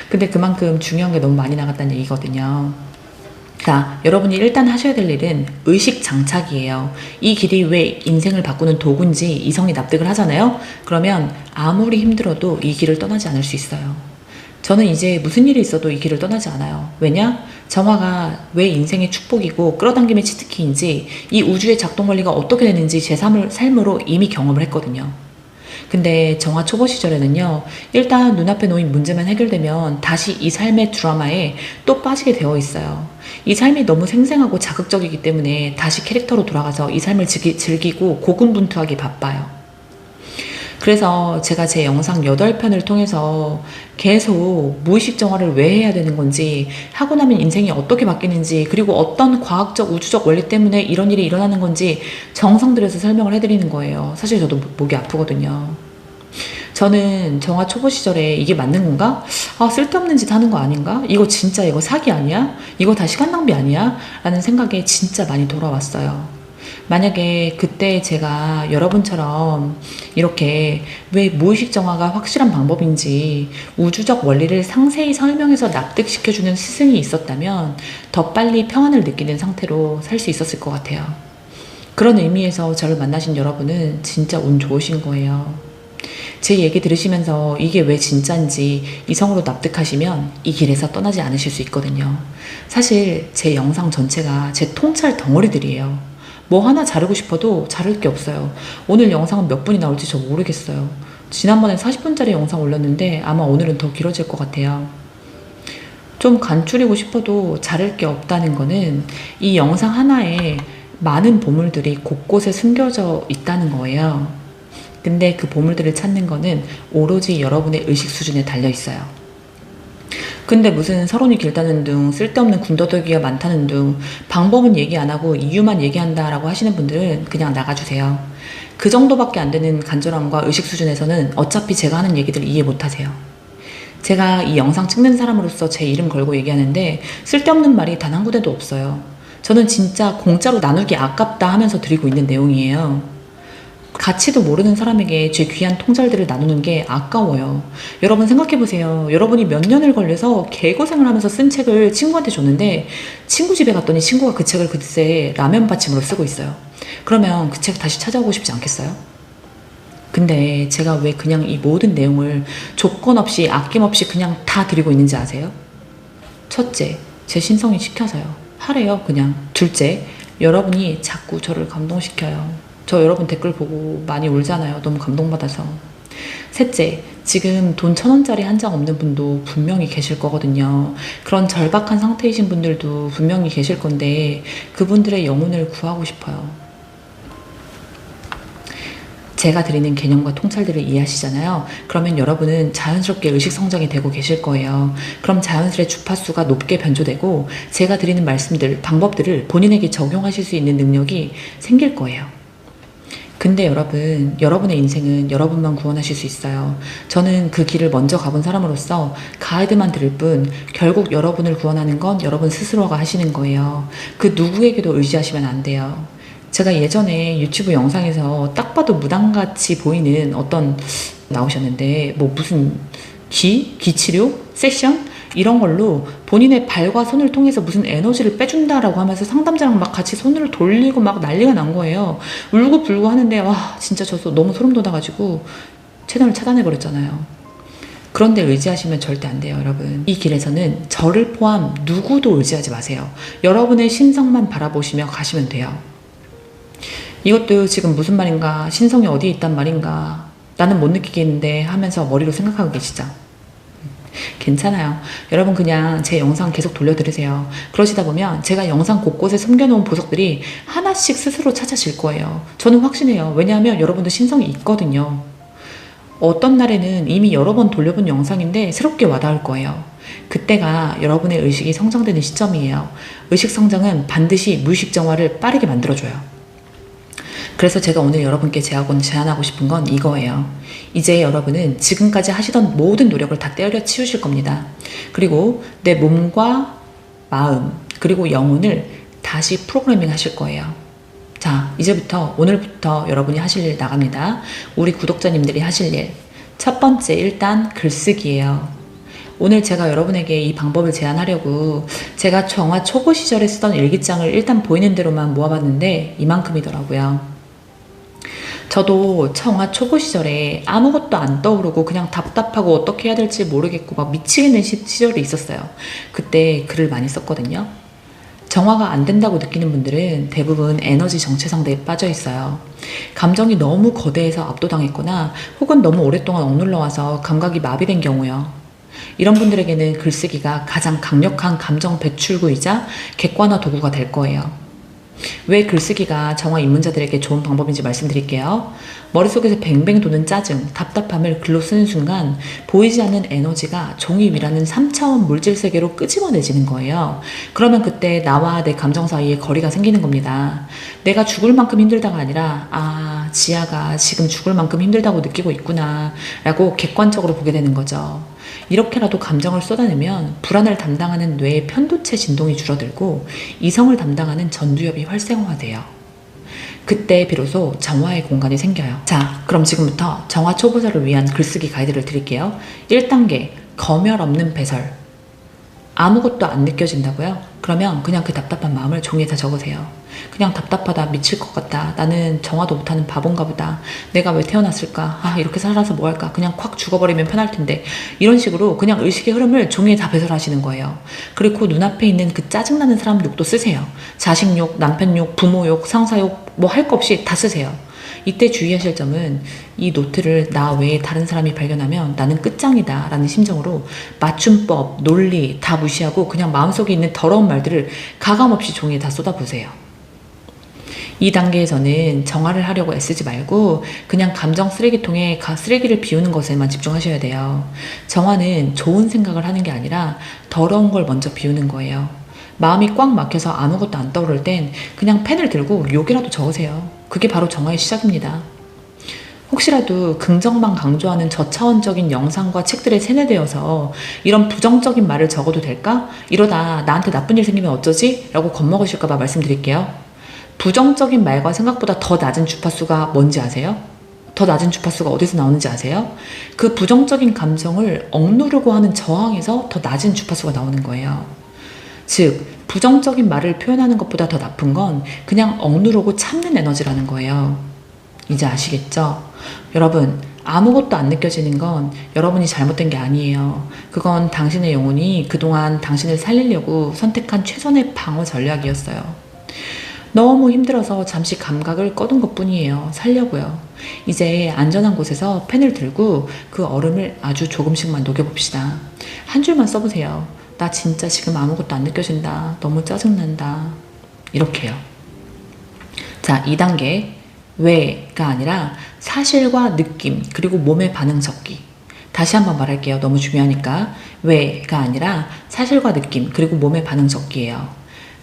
A: 근데 그만큼 중요한 게 너무 많이 나갔다는 얘기거든요. 자, 여러분이 일단 하셔야 될 일은 의식 장착이에요. 이 길이 왜 인생을 바꾸는 도구인지 이성이 납득을 하잖아요. 그러면 아무리 힘들어도 이 길을 떠나지 않을 수 있어요. 저는 이제 무슨 일이 있어도 이 길을 떠나지 않아요. 왜냐? 정화가 왜 인생의 축복이고 끌어당김의 치트키인지 이 우주의 작동 원리가 어떻게 되는지 제 삶으로 이미 경험을 했거든요. 근데 정화 초보 시절에는요. 일단 눈앞에 놓인 문제만 해결되면 다시 이 삶의 드라마에 또 빠지게 되어 있어요. 이 삶이 너무 생생하고 자극적이기 때문에 다시 캐릭터로 돌아가서 이 삶을 즐기고 고군분투하기 바빠요. 그래서 제가 제 영상 8편을 통해서 계속 무의식 정화를 왜 해야 되는 건지, 하고 나면 인생이 어떻게 바뀌는지, 그리고 어떤 과학적 우주적 원리 때문에 이런 일이 일어나는 건지 정성 들여서 설명을 해드리는 거예요. 사실 저도 목이 아프거든요. 저는 정화 초보 시절에 이게 맞는 건가? 아, 쓸데없는 짓 하는 거 아닌가? 이거 진짜 이거 사기 아니야? 이거 다 시간 낭비 아니야? 라는 생각에 진짜 많이 돌아왔어요. 만약에 그때 제가 여러분처럼 이렇게 왜 무의식 정화가 확실한 방법인지 우주적 원리를 상세히 설명해서 납득시켜주는 스승이 있었다면 더 빨리 평안을 느끼는 상태로 살 수 있었을 것 같아요. 그런 의미에서 저를 만나신 여러분은 진짜 운 좋으신 거예요. 제 얘기 들으시면서 이게 왜 진짜인지 이성으로 납득하시면 이 길에서 떠나지 않으실 수 있거든요. 사실 제 영상 전체가 제 통찰 덩어리들이에요. 뭐 하나 자르고 싶어도 자를 게 없어요. 오늘 영상은 몇 분이 나올지 저 모르겠어요. 지난번에 40분짜리 영상 올렸는데 아마 오늘은 더 길어질 것 같아요. 좀 간추리고 싶어도 자를 게 없다는 거는 이 영상 하나에 많은 보물들이 곳곳에 숨겨져 있다는 거예요. 근데 그 보물들을 찾는 거는 오로지 여러분의 의식 수준에 달려 있어요. 근데 무슨 서론이 길다는 둥, 쓸데없는 군더더기가 많다는 둥, 방법은 얘기 안 하고 이유만 얘기한다라고 하시는 분들은 그냥 나가주세요. 그 정도밖에 안 되는 간절함과 의식 수준에서는 어차피 제가 하는 얘기들 이해 못 하세요. 제가 이 영상 찍는 사람으로서 제 이름 걸고 얘기하는데 쓸데없는 말이 단 한 군데도 없어요. 저는 진짜 공짜로 나누기 아깝다 하면서 드리고 있는 내용이에요. 가치도 모르는 사람에게 제 귀한 통찰들을 나누는 게 아까워요. 여러분 생각해보세요. 여러분이 몇 년을 걸려서 개고생을 하면서 쓴 책을 친구한테 줬는데 친구 집에 갔더니 친구가 그 책을 그새 라면 받침으로 쓰고 있어요. 그러면 그 책 다시 찾아오고 싶지 않겠어요? 근데 제가 왜 그냥 이 모든 내용을 조건 없이 아낌없이 그냥 다 드리고 있는지 아세요? 첫째, 제 신성이 시켜서요. 하래요, 그냥. 둘째, 여러분이 자꾸 저를 감동시켜요. 저 여러분 댓글 보고 많이 울잖아요. 너무 감동받아서. 셋째, 지금 돈 1,000원짜리 한 장 없는 분도 분명히 계실 거거든요. 그런 절박한 상태이신 분들도 분명히 계실 건데 그분들의 영혼을 구하고 싶어요. 제가 드리는 개념과 통찰들을 이해하시잖아요. 그러면 여러분은 자연스럽게 의식 성장이 되고 계실 거예요. 그럼 자연스레 주파수가 높게 변조되고 제가 드리는 말씀들, 방법들을 본인에게 적용하실 수 있는 능력이 생길 거예요. 근데 여러분, 여러분의 인생은 여러분만 구원하실 수 있어요. 저는 그 길을 먼저 가본 사람으로서 가이드만 드릴 뿐 결국 여러분을 구원하는 건 여러분 스스로가 하시는 거예요. 그 누구에게도 의지하시면 안 돼요. 제가 예전에 유튜브 영상에서 딱 봐도 무당같이 보이는 어떤 나오셨는데 뭐 무슨 기치료? 세션? 이런 걸로 본인의 발과 손을 통해서 무슨 에너지를 빼준다라고 하면서 상담자랑 막 같이 손을 돌리고 막 난리가 난 거예요. 울고 불고 하는데 와 진짜 저 너무 소름 돋아가지고 채널을 차단해버렸잖아요. 그런데 의지하시면 절대 안 돼요, 여러분. 이 길에서는 저를 포함 누구도 의지하지 마세요. 여러분의 신성만 바라보시며 가시면 돼요. 이것도 지금 무슨 말인가, 신성이 어디에 있단 말인가, 나는 못 느끼겠는데 하면서 머리로 생각하고 계시죠? 괜찮아요. 여러분 그냥 제 영상 계속 돌려드리세요. 그러시다 보면 제가 영상 곳곳에 숨겨놓은 보석들이 하나씩 스스로 찾아질 거예요. 저는 확신해요. 왜냐하면 여러분도 신성이 있거든요. 어떤 날에는 이미 여러 번 돌려본 영상인데 새롭게 와닿을 거예요. 그때가 여러분의 의식이 성장되는 시점이에요. 의식 성장은 반드시 무의식 정화를 빠르게 만들어줘요. 그래서 제가 오늘 여러분께 제안하고 싶은 건 이거예요. 이제 여러분은 지금까지 하시던 모든 노력을 다 때려 치우실 겁니다. 그리고 내 몸과 마음 그리고 영혼을 다시 프로그래밍 하실 거예요. 자, 이제부터 오늘부터 여러분이 하실 일 나갑니다. 우리 구독자님들이 하실 일. 첫 번째 일단 글쓰기예요. 오늘 제가 여러분에게 이 방법을 제안하려고 제가 정화 초보 시절에 쓰던 일기장을 일단 보이는 대로만 모아봤는데 이만큼이더라고요. 저도 정화 초보 시절에 아무것도 안 떠오르고 그냥 답답하고 어떻게 해야 될지 모르겠고 막 미치겠는 시절이 있었어요. 그때 글을 많이 썼거든요. 정화가 안 된다고 느끼는 분들은 대부분 에너지 정체상태에 빠져 있어요. 감정이 너무 거대해서 압도당했거나 혹은 너무 오랫동안 억눌러와서 감각이 마비된 경우요. 이런 분들에게는 글쓰기가 가장 강력한 감정 배출구이자 객관화 도구가 될 거예요. 왜 글쓰기가 정화 입문자들에게 좋은 방법인지 말씀드릴게요. 머릿속에서 뱅뱅 도는 짜증, 답답함을 글로 쓰는 순간 보이지 않는 에너지가 종이 위라는 3차원 물질 세계로 끄집어내지는 거예요. 그러면 그때 나와 내 감정 사이에 거리가 생기는 겁니다. 내가 죽을 만큼 힘들다가 아니라 지아가 지금 죽을 만큼 힘들다고 느끼고 있구나 라고 객관적으로 보게 되는 거죠. 이렇게라도 감정을 쏟아내면 불안을 담당하는 뇌의 편도체 진동이 줄어들고 이성을 담당하는 전두엽이 활성화돼요. 그때 비로소 정화의 공간이 생겨요. 자, 그럼 지금부터 정화 초보자를 위한 글쓰기 가이드를 드릴게요. 1단계, 검열 없는 배설. 아무것도 안 느껴진다고요? 그러면 그냥 그 답답한 마음을 종이에 다 적으세요. 그냥 답답하다, 미칠 것 같다, 나는 정화도 못하는 바본가 보다, 내가 왜 태어났을까, 이렇게 살아서 뭐 할까, 그냥 콱 죽어버리면 편할 텐데, 이런 식으로 그냥 의식의 흐름을 종이에 다 배설하시는 거예요. 그리고 눈앞에 있는 그 짜증나는 사람 욕도 쓰세요. 자식 욕, 남편 욕, 부모 욕, 상사 욕, 뭐 할 거 없이 다 쓰세요. 이때 주의하실 점은 이 노트를 나 외에 다른 사람이 발견하면 나는 끝장이다 라는 심정으로 맞춤법, 논리 다 무시하고 그냥 마음속에 있는 더러운 말들을 가감없이 종이에 다 쏟아부으세요. 이 단계에서는 정화를 하려고 애쓰지 말고 그냥 감정 쓰레기통에 쓰레기를 비우는 것에만 집중하셔야 돼요. 정화는 좋은 생각을 하는 게 아니라 더러운 걸 먼저 비우는 거예요. 마음이 꽉 막혀서 아무것도 안 떠오를 땐 그냥 펜을 들고 욕이라도 적으세요. 그게 바로 정화의 시작입니다. 혹시라도 긍정만 강조하는 저차원적인 영상과 책들에 세뇌되어서 이런 부정적인 말을 적어도 될까? 이러다 나한테 나쁜 일 생기면 어쩌지? 라고 겁먹으실까봐 말씀드릴게요. 부정적인 말과 생각보다 더 낮은 주파수가 뭔지 아세요? 더 낮은 주파수가 어디서 나오는지 아세요? 그 부정적인 감정을 억누르고 하는 저항에서 더 낮은 주파수가 나오는 거예요. 즉, 부정적인 말을 표현하는 것보다 더 나쁜 건 그냥 억누르고 참는 에너지라는 거예요. 이제 아시겠죠? 여러분, 아무것도 안 느껴지는 건 여러분이 잘못된 게 아니에요. 그건 당신의 영혼이 그동안 당신을 살리려고 선택한 최선의 방어 전략이었어요. 너무 힘들어서 잠시 감각을 꺼둔 것 뿐이에요. 살려고요. 이제 안전한 곳에서 펜을 들고 그 얼음을 아주 조금씩만 녹여봅시다. 한 줄만 써보세요. 나 진짜 지금 아무것도 안 느껴진다. 너무 짜증난다. 이렇게요. 자, 2단계. 왜가 아니라 사실과 느낌, 그리고 몸의 반응 적기. 다시 한번 말할게요. 너무 중요하니까. 왜가 아니라 사실과 느낌, 그리고 몸의 반응 적기예요.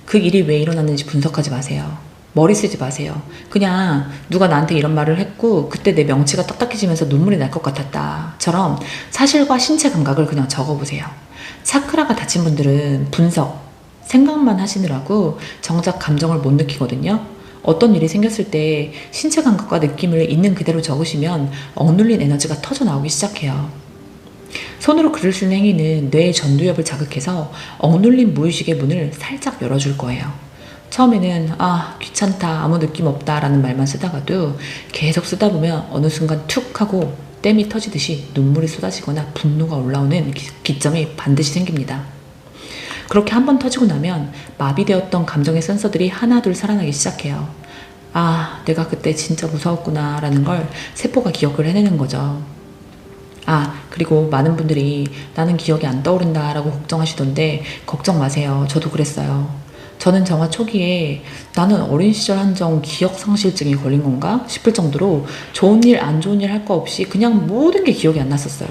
A: 그 일이 왜 일어났는지 분석하지 마세요. 머리 쓰지 마세요. 그냥 누가 나한테 이런 말을 했고 그때 내 명치가 딱딱해지면서 눈물이 날 것 같았다 처럼 사실과 신체 감각을 그냥 적어보세요. 차크라가 닫힌 분들은 분석, 생각만 하시느라고 정작 감정을 못 느끼거든요. 어떤 일이 생겼을 때 신체 감각과 느낌을 있는 그대로 적으시면 억눌린 에너지가 터져 나오기 시작해요. 손으로 글을 쓰는 행위는 뇌의 전두엽을 자극해서 억눌린 무의식의 문을 살짝 열어줄 거예요. 처음에는 귀찮다, 아무 느낌 없다 라는 말만 쓰다가도 계속 쓰다 보면 어느 순간 툭 하고 댐이 터지듯이 눈물이 쏟아지거나 분노가 올라오는 기점이 반드시 생깁니다. 그렇게 한번 터지고 나면 마비되었던 감정의 센서들이 하나둘 살아나기 시작해요. 내가 그때 진짜 무서웠구나 라는 걸 세포가 기억을 해내는 거죠. 그리고 많은 분들이 나는 기억이 안 떠오른다 라고 걱정하시던데 걱정 마세요. 저도 그랬어요. 저는 정화 초기에 나는 어린 시절 한정 기억상실증이 걸린 건가 싶을 정도로 좋은 일 안 좋은 일 할 거 없이 그냥 모든 게 기억이 안 났었어요.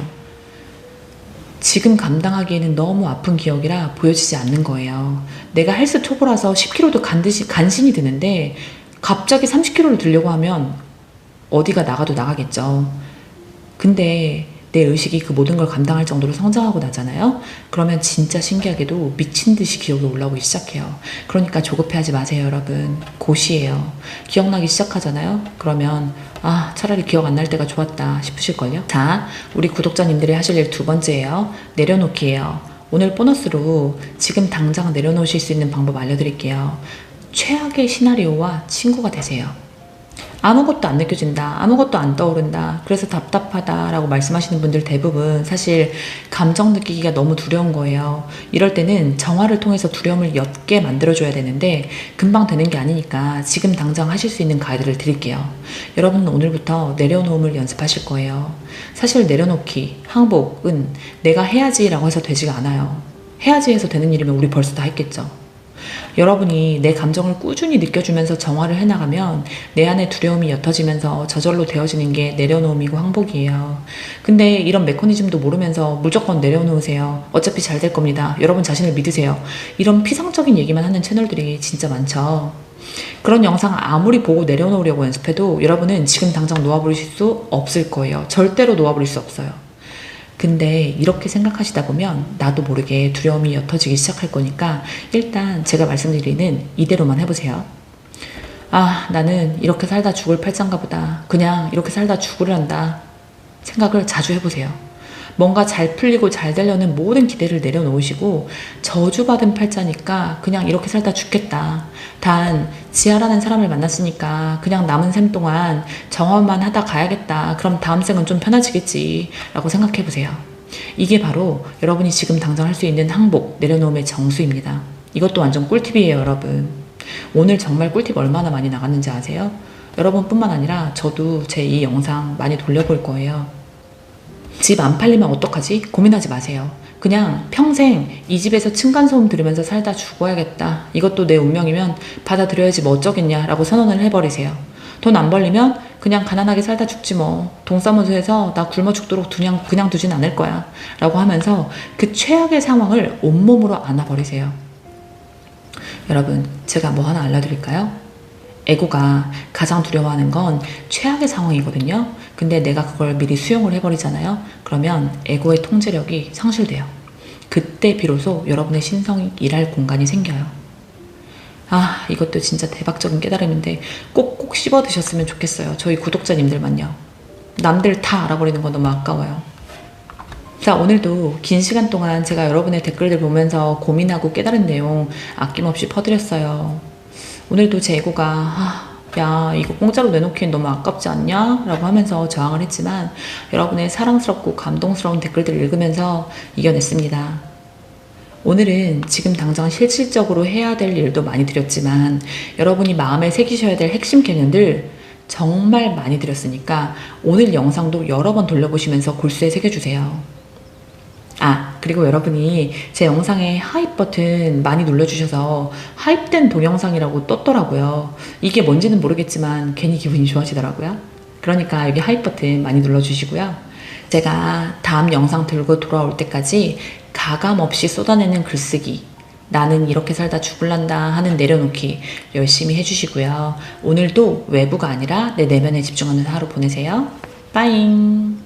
A: 지금 감당하기에는 너무 아픈 기억이라 보여지지 않는 거예요. 내가 헬스 초보라서 10kg도 간신히 드는데 갑자기 30kg를 들려고 하면 어디가 나가도 나가겠죠. 근데 내 의식이 그 모든 걸 감당할 정도로 성장하고 나잖아요. 그러면 진짜 신기하게도 미친 듯이 기억이 올라오기 시작해요. 그러니까 조급해하지 마세요, 여러분. 곧이에요. 기억나기 시작하잖아요. 그러면 차라리 기억 안 날 때가 좋았다 싶으실걸요. 자, 우리 구독자님들이 하실 일 2번째예요. 내려놓기예요. 오늘 보너스로 지금 당장 내려놓으실 수 있는 방법 알려드릴게요. 최악의 시나리오와 친구가 되세요. 아무것도 안 느껴진다, 아무것도 안 떠오른다, 그래서 답답하다 라고 말씀하시는 분들 대부분 사실 감정 느끼기가 너무 두려운 거예요. 이럴 때는 정화를 통해서 두려움을 옅게 만들어줘야 되는데 금방 되는 게 아니니까 지금 당장 하실 수 있는 가이드를 드릴게요. 여러분은 오늘부터 내려놓음을 연습하실 거예요. 사실 내려놓기, 항복은 내가 해야지 라고 해서 되지가 않아요. 해야지 해서 되는 일이면 우리 벌써 다 했겠죠. 여러분이 내 감정을 꾸준히 느껴주면서 정화를 해나가면 내 안에 두려움이 옅어지면서 저절로 되어지는 게 내려놓음이고 항복이에요. 근데 이런 메커니즘도 모르면서 무조건 내려놓으세요. 어차피 잘 될 겁니다. 여러분 자신을 믿으세요. 이런 피상적인 얘기만 하는 채널들이 진짜 많죠. 그런 영상 아무리 보고 내려놓으려고 연습해도 여러분은 지금 당장 놓아버리실 수 없을 거예요. 절대로 놓아버릴 수 없어요. 근데 이렇게 생각하시다 보면 나도 모르게 두려움이 옅어지기 시작할 거니까 일단 제가 말씀드리는 이대로만 해보세요. 아, 나는 이렇게 살다 죽을 팔자인가 보다. 그냥 이렇게 살다 죽으란다. 생각을 자주 해보세요. 뭔가 잘 풀리고 잘 되려는 모든 기대를 내려놓으시고 저주받은 팔자니까 그냥 이렇게 살다 죽겠다. 단 지아라는 사람을 만났으니까 그냥 남은 셈 동안 정화만 하다 가야겠다. 그럼 다음 생은 좀 편해지겠지 라고 생각해보세요. 이게 바로 여러분이 지금 당장 할 수 있는 항복, 내려놓음의 정수입니다. 이것도 완전 꿀팁이에요, 여러분. 오늘 정말 꿀팁 얼마나 많이 나갔는지 아세요? 여러분뿐만 아니라 저도 제 이 영상 많이 돌려볼 거예요. 집 안 팔리면 어떡하지? 고민하지 마세요. 그냥 평생 이 집에서 층간소음 들으면서 살다 죽어야겠다. 이것도 내 운명이면 받아들여야지 뭐 어쩌겠냐 라고 선언을 해버리세요. 돈 안 벌리면 그냥 가난하게 살다 죽지 뭐. 동사무소에서 나 굶어 죽도록 그냥 두진 않을 거야 라고 하면서 그 최악의 상황을 온몸으로 안아버리세요. 여러분, 제가 뭐 하나 알려드릴까요? 에고가 가장 두려워하는 건 최악의 상황이거든요. 근데 내가 그걸 미리 수용을 해버리잖아요. 그러면 에고의 통제력이 상실돼요. 그때 비로소 여러분의 신성이 일할 공간이 생겨요. 아, 이것도 진짜 대박적인 깨달음인데 꼭꼭 씹어 드셨으면 좋겠어요. 저희 구독자님들만요. 남들 다 알아버리는 건 너무 아까워요. 자, 오늘도 긴 시간 동안 제가 여러분의 댓글들 보면서 고민하고 깨달은 내용 아낌없이 퍼드렸어요. 오늘도 제 에고가 야, 이거 공짜로 내놓기엔 너무 아깝지 않냐? 라고 하면서 저항을 했지만 여러분의 사랑스럽고 감동스러운 댓글들을 읽으면서 이겨냈습니다. 오늘은 지금 당장 실질적으로 해야 될 일도 많이 드렸지만 여러분이 마음에 새기셔야 될 핵심 개념들 정말 많이 드렸으니까 오늘 영상도 여러 번 돌려보시면서 골수에 새겨주세요. 아, 그리고 여러분이 제 영상에 하입 버튼 많이 눌러주셔서 하입된 동영상이라고 떴더라고요. 이게 뭔지는 모르겠지만 괜히 기분이 좋아지더라고요. 그러니까 여기 하입 버튼 많이 눌러주시고요. 제가 다음 영상 들고 돌아올 때까지 가감 없이 쏟아내는 글쓰기, 나는 이렇게 살다 죽을란다 하는 내려놓기 열심히 해주시고요. 오늘도 외부가 아니라 내 내면에 집중하는 하루 보내세요. 빠잉.